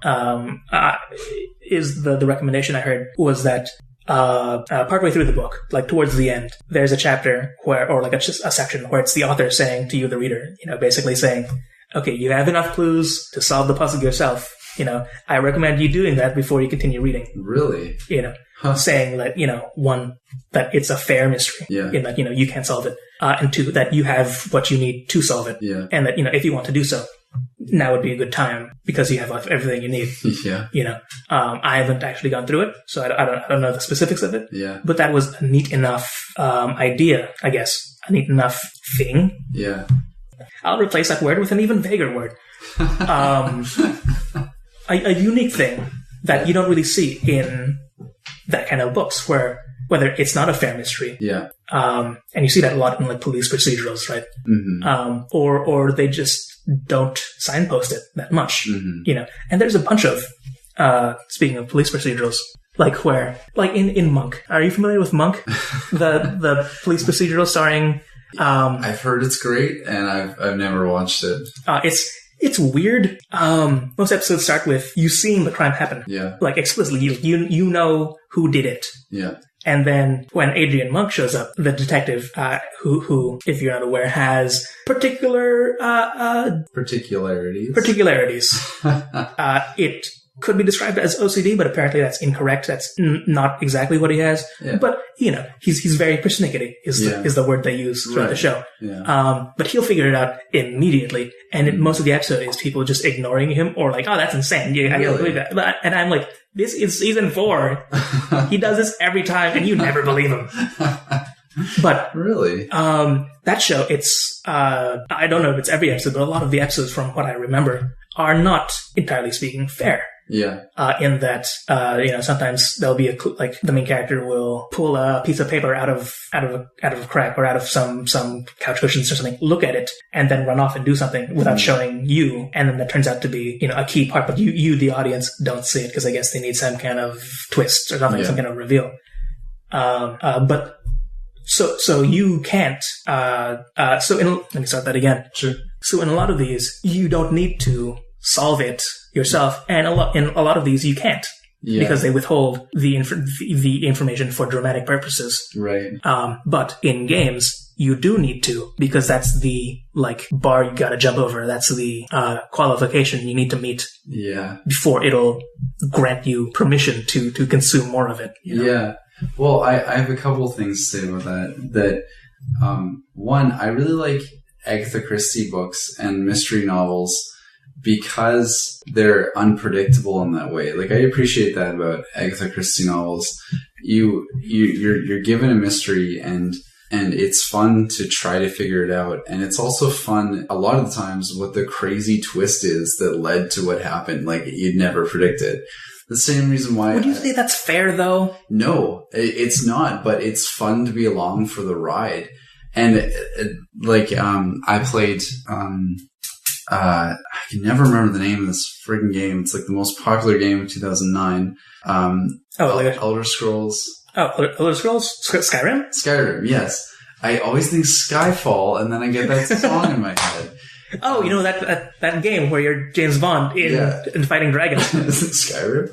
Is the recommendation I heard was that partway through the book, like towards the end, there's a chapter or like a section where it's the author saying to you, the reader, you know, basically saying, okay, you have enough clues to solve the puzzle yourself. You know, I recommend you doing that before you continue reading. Really? You know, saying that, you know, one, that it's a fair mystery. Yeah. In that, you know, you can't solve it. And two, that you have what you need to solve it. Yeah. And that, you know, if you want to do so, now would be a good time because you have everything you need. Yeah. You know, I haven't actually gone through it, so I don't know the specifics of it. Yeah. But that was a neat enough idea, I guess. A neat enough thing. Yeah. I'll replace that word with an even vaguer word. A unique thing that you don't really see in that kind of books where whether it's not a fair mystery. Yeah. And you see that a lot in like police procedurals, right? Mm-hmm. Or they just don't signpost it that much, Mm-hmm. And there's a bunch of, speaking of police procedurals, like in Monk. Are you familiar with Monk? the police procedural starring, I've heard it's great, and I've never watched it. It's weird. Most episodes start with you seeing the crime happen. Yeah. Like explicitly, you know who did it. Yeah. And then when Adrian Monk shows up, the detective, who, if you're not aware, has particularities. It could be described as OCD, but apparently that's incorrect. That's not exactly what he has. Yeah. But, he's very persnickety is the word they use throughout the show. Yeah. But he'll figure it out immediately. And most of the episode is people just ignoring him or like, oh, that's insane. I can't believe that. And I'm like, this is season 4. He does this every time and you never believe him. But really, that show, it's, I don't know if it's every episode, but a lot of the episodes from what I remember are not entirely speaking fair. Yeah. In that, sometimes there'll be like the main character will pull a piece of paper out of a crack or out of some couch cushions or something, look at it, and then run off and do something without showing you. And then that turns out to be, a key part, but you, the audience, don't see it because I guess they need some kind of twist or something, some kind of reveal. But so you can't, let me start that again. Sure. So in a lot of these, you don't need to solve it yourself, and in a lot of these you can't, because they withhold the information for dramatic purposes. Right. But in games, you do need to, because that's the bar you gotta jump over. That's the qualification you need to meet. Yeah. Before it'll grant you permission to consume more of it. Yeah. Well, I have a couple things to say about that. One, I really like Agatha Christie books and mystery novels because they're unpredictable in that way. Like, I appreciate that about Agatha Christie novels. You're given a mystery and it's fun to try to figure it out. And it's also fun a lot of the times what the crazy twist is that led to what happened. Like, you'd never predict it. The same reason why... Would you say that's fair, though? No, it's not, but it's fun to be along for the ride. And, I played... I can never remember the name of this friggin' game. It's like the most popular game of 2009. Elder Scrolls. Oh, Elder Scrolls? Skyrim? Skyrim, yes. I always think Skyfall, and then I get that song in my head. Oh, that game where you're James Bond in fighting dragons. Is it Skyrim?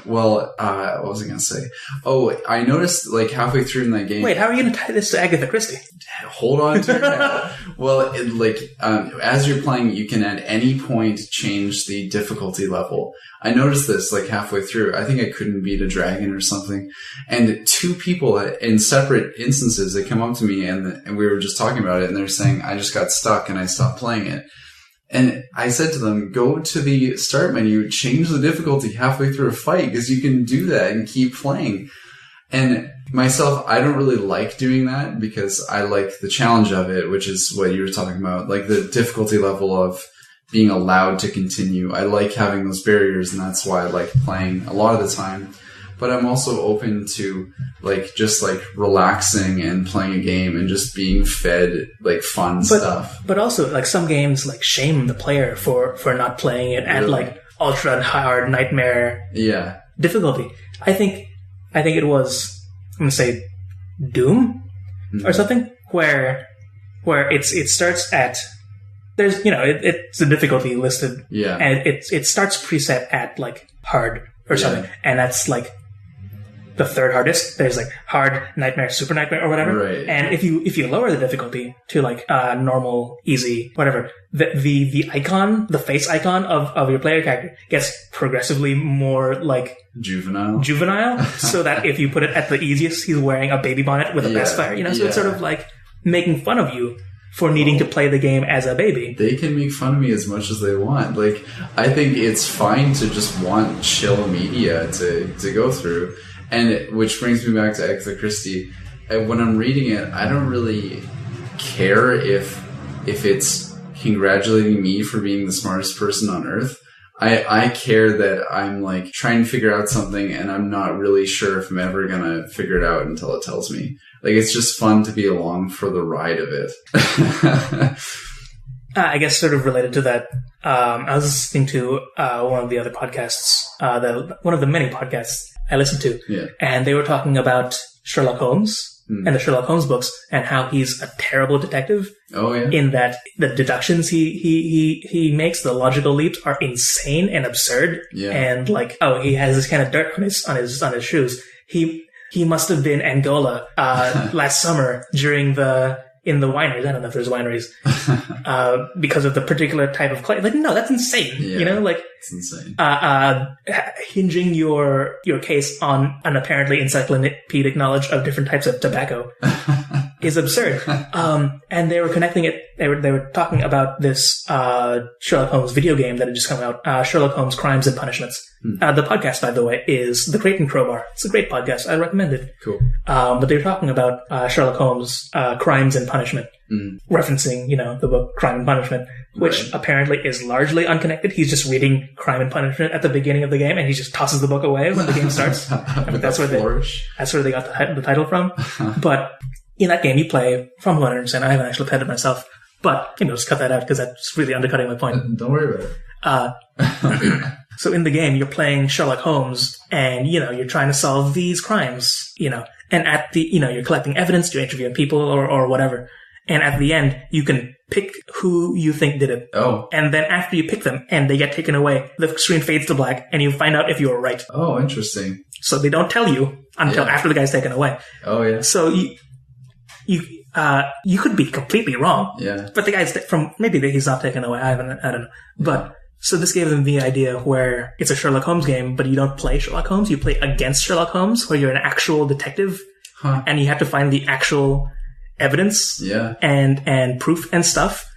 What was I going to say? Oh, I noticed halfway through in that game. Wait, how are you going to tie this to Agatha Christie? Hold on to your hat. Well, as you're playing, you can at any point change the difficulty level. I noticed this halfway through. I think I couldn't beat a dragon or something. And 2 people in separate instances, they come up to me and we were just talking about it and they're saying, I just got stuck and I stopped playing it. And I said to them, go to the start menu, change the difficulty halfway through a fight because you can do that and keep playing. And myself, I don't really like doing that because I like the challenge of it, which is what you were talking about, like the difficulty level of being allowed to continue. I like having those barriers, and that's why I like playing a lot of the time. But I'm also open to just relaxing and playing a game and just being fed fun stuff. But also some games shame the player for not playing it at ultra hard nightmare difficulty. I think it was, I'm gonna say, Doom or something where it starts at it's the difficulty listed and it starts preset at hard or something, and that's the 3rd hardest. There's hard, nightmare, super nightmare, or whatever. Right. And if you lower the difficulty to normal, easy, whatever, the icon, the face icon of your player character gets progressively more juvenile, so that if you put it at the easiest, he's wearing a baby bonnet with a pacifier. So it's sort of making fun of you for needing to play the game as a baby. They can make fun of me as much as they want. I think it's fine to just want chill media to go through. And which brings me back to Agatha Christie. When I'm reading it, I don't really care if it's congratulating me for being the smartest person on earth. I care that I'm like trying to figure out something and I'm not really sure if I'm ever gonna figure it out until it tells me. Like, it's just fun to be along for the ride of it. I guess sort of related to that, I was listening to one of the other podcasts, one of the many podcasts I listened to, and they were talking about Sherlock Holmes and the Sherlock Holmes books and how he's a terrible detective. Oh, yeah. In that the deductions he makes, the logical leaps are insane and absurd. Yeah. And like, oh, he has this kind of dirt on his shoes. He must have been Angola last summer in the wineries. I don't know if there's wineries because of the particular type of clay. Like, no, that's insane. Yeah, you know, like it's insane. Hinging your case on an apparently encyclopedic knowledge of different types of tobacco is absurd. And they were connecting it. They were talking about this Sherlock Holmes video game that had just come out. Sherlock Holmes: Crimes and Punishments. The podcast, by the way, is The Crate and Crowbar. It's a great podcast. I recommend it. Cool. But they were talking about Sherlock Holmes: Crimes and Punishment, referencing, the book Crime and Punishment, which apparently is largely unconnected. He's just reading Crime and Punishment at the beginning of the game, and he just tosses the book away when the game starts. I mean, that's where they got the title from. But in that game, you play, from what I understand, I haven't actually played it myself, but just cut that out because that's really undercutting my point. Don't worry about it. So in the game, you're playing Sherlock Holmes, and you're trying to solve these crimes, and at the you're collecting evidence, you're interviewing people or whatever, and at the end you can pick who you think did it. Oh. And then after you pick them and they get taken away, the screen fades to black, and you find out if you were right. Oh, interesting. So they don't tell you until after the guy's taken away. Oh yeah. So you could be completely wrong. Yeah. But the guy's maybe he's not taken away. I don't know. But so this gave them the idea where it's a Sherlock Holmes game, but you don't play Sherlock Holmes. You play against Sherlock Holmes, where you're an actual detective, and you have to find the actual evidence, and proof and stuff,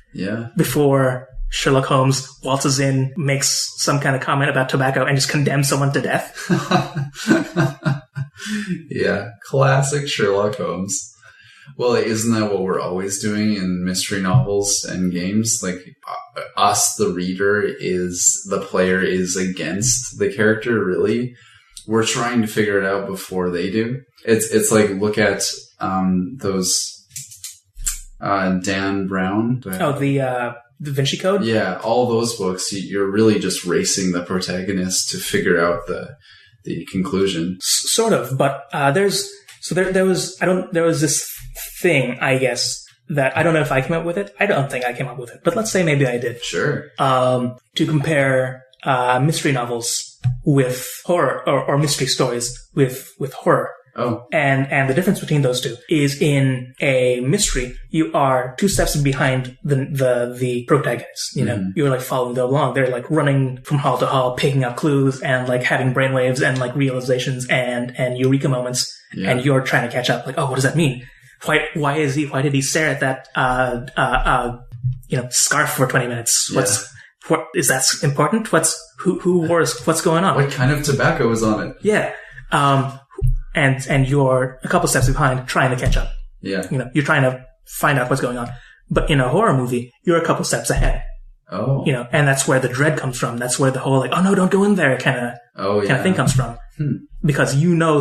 before Sherlock Holmes waltzes in, makes some kind of comment about tobacco, and just condemns someone to death. Yeah, classic Sherlock Holmes. Well, isn't that what we're always doing in mystery novels and games? Like, us, the reader, the player is against the character, really. We're trying to figure it out before they do. It's like, look at those Dan Brown. The Da Vinci Code? Yeah, all those books, you're really just racing the protagonist to figure out the conclusion. Sort of, but there was this thing, I guess, that I don't know if I came up with it. I don't think I came up with it, but let's say maybe I did. Sure. To compare mystery novels with horror, or mystery stories with horror. Oh. And the difference between those two is, in a mystery, you are 2 steps behind the protagonist. You're like following them along. They're like running from hall to hall, picking up clues and like having brainwaves and like realizations and eureka moments. Yeah. And you're trying to catch up. Like, oh, what does that mean? Why did he stare at that, scarf for 20 minutes? What is that important? Who wars? What's going on? What kind of tobacco is on it? Yeah. And you're a couple steps behind, trying to catch up. Yeah. You're trying to find out what's going on. But in a horror movie, you're a couple steps ahead. Oh. And that's where the dread comes from. That's where the whole like, oh no, don't go in there kind of thing comes from. Because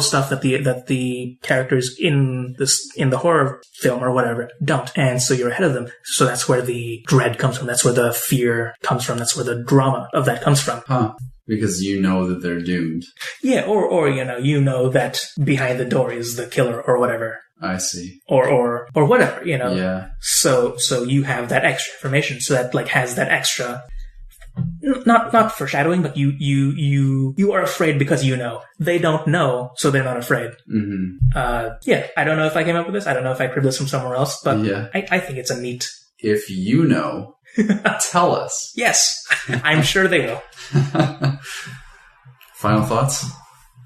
stuff that the characters in the horror film or whatever don't. And so you're ahead of them. So that's where the dread comes from. That's where the fear comes from. That's where the drama of that comes from. Huh. Because you know that they're doomed. Yeah, or that behind the door is the killer or whatever. I see. Or whatever, Yeah. So you have that extra information, so that like has that extra, not foreshadowing, but you are afraid because they don't know, so they're not afraid. Mm-hmm. Yeah, I don't know if I came up with this. I don't know if I cribbed this from somewhere else, but I think it's a neat. If you know, tell us. Yes, I'm sure they will. Final thoughts?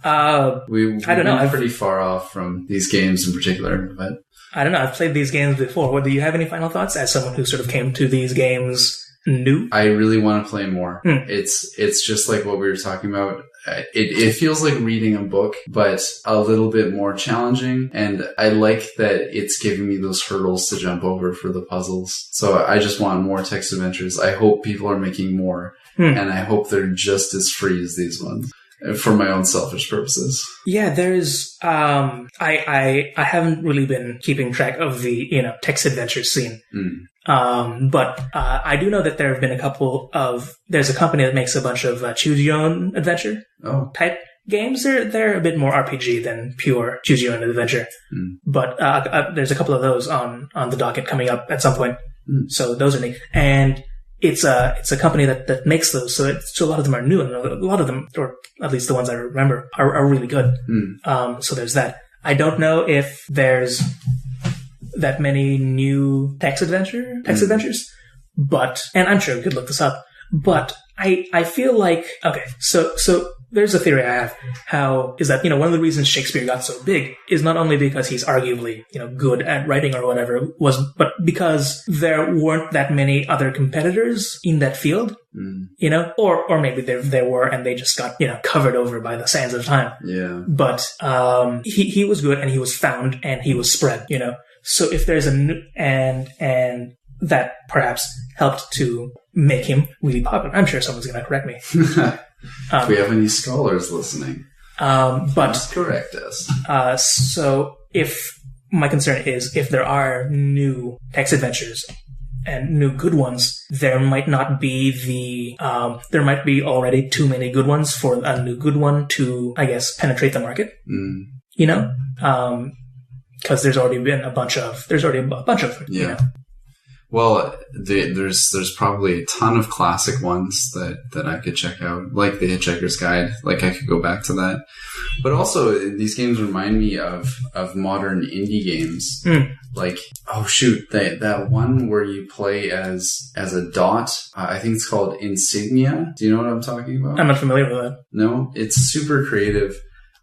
I don't know. I'm pretty far off from these games in particular, but I don't know. I've played these games before. Do you have any final thoughts as someone who sort of came to these games new? I really want to play more. It's just like what we were talking about. It feels like reading a book, but a little bit more challenging. And I like that it's giving me those hurdles to jump over for the puzzles. So I just want more text adventures. I hope people are making more. And I hope they're just as free as these ones. For my own selfish purposes. Yeah, there's, I haven't really been keeping track of the, text adventure scene. But I do know that there have been there's a company that makes a bunch of choose your own adventure type games. They're a bit more RPG than pure choose your own adventure. But, there's a couple of those on the docket coming up at some point. So those are neat. And it's a company that makes those, so a lot of them are new, and a lot of them, or at least the ones I remember, are really good. So there's that. I don't know if there's that many new text adventures, but, and I'm sure we could look this up, but I feel like, okay, so there's a theory I have, is that, one of the reasons Shakespeare got so big is not only because he's arguably, good at writing or whatever but because there weren't that many other competitors in that field, or maybe there were and they just got, covered over by the sands of time. Yeah. But, he was good and he was found and he was spread, So if there's and that perhaps helped to make him really popular. I'm sure someone's going to correct me. If we have any scholars listening, but correct us. So if my concern is if there are new text adventures and new good ones, there might be already too many good ones for a new good one to, I guess, penetrate the market. Because there's already a bunch of them. Well, there's probably a ton of classic ones that I could check out, like the Hitchhiker's Guide. Like I could go back to that. But also, these games remind me of modern indie games. Like, oh shoot, that one where you play as a dot. I think it's called Insignia. Do you know what I'm talking about? I'm not familiar with that. No, it's super creative.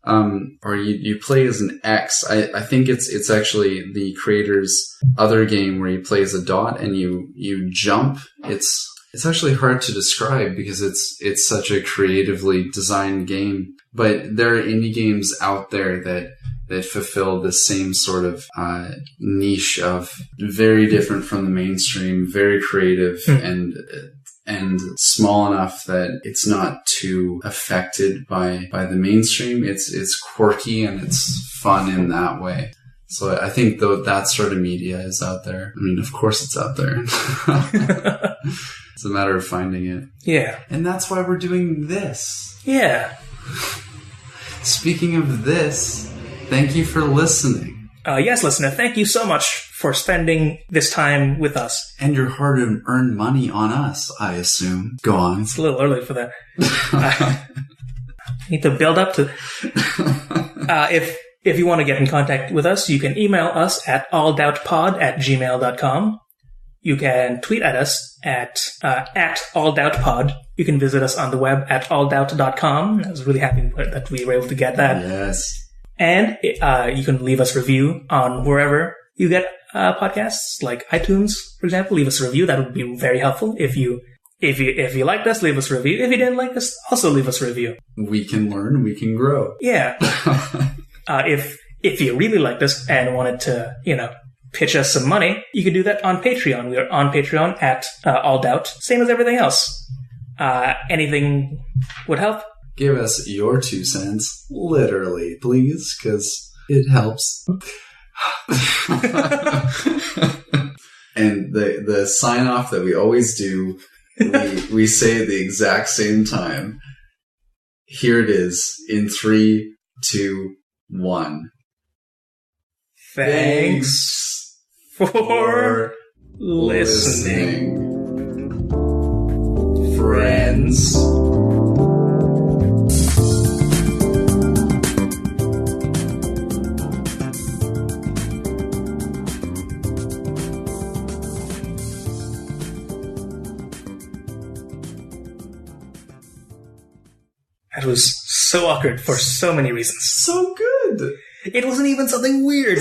Or you play as an X. I think it's actually the creator's other game where you play as a dot and you jump. It's actually hard to describe because it's such a creatively designed game. But there are indie games out there that fulfill the same sort of niche of very different from the mainstream, very creative and small enough that it's not too affected by the mainstream. It's quirky and it's fun in that way. So I think that sort of media is out there. I mean, of course it's out there. It's a matter of finding it. Yeah. And that's why we're doing this. Yeah. Speaking of this, thank you for listening. Yes, listener, thank you so much for spending this time with us. And your hard-earned money on us, I assume. Go on. It's a little early for that. Need to build up to... If you want to get in contact with us, you can email us at alldoubtpod@gmail.com. You can tweet at us at AllDoubtPod. You can visit us on the web at alldoubt.com. I was really happy that we were able to get that. Yes. And you can leave us a review on wherever you get podcasts, like iTunes, for example. Leave us a review. That would be very helpful. If you liked us, leave us a review. If you didn't like us, also leave us a review. We can learn. We can grow. Yeah. If you really liked us and wanted to, pitch us some money, you can do that on Patreon. We are on Patreon at AllDoubt, same as everything else. Anything would help. Give us your 2 cents, literally, please, because it helps. And the sign-off that we always do, we say at the exact same time. Here it is, in 3, 2, 1. Thanks for listening, friends. That was so awkward for so many reasons. So good. It wasn't even something weird.